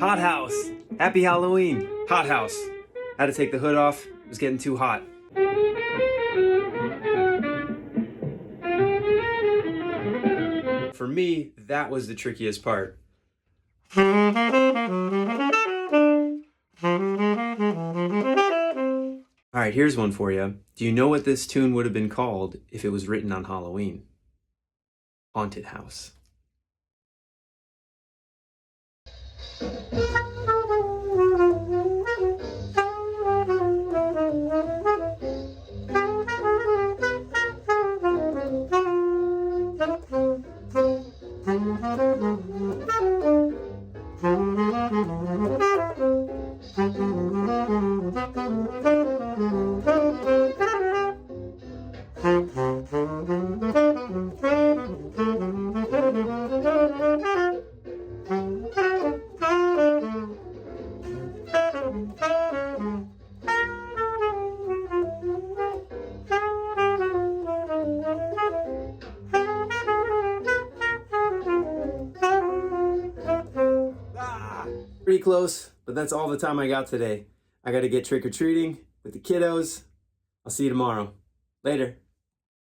Hot house. Happy Halloween. Hot house. Had to take the hood off. It was getting too hot. For me, that was the trickiest part. All right, here's one for you. Do you know what this tune would have been called if it was written on Halloween? Haunted House. Pretty close, but that's all the time I got today. I gotta get trick-or-treating with the kiddos. I'll see you tomorrow. Later.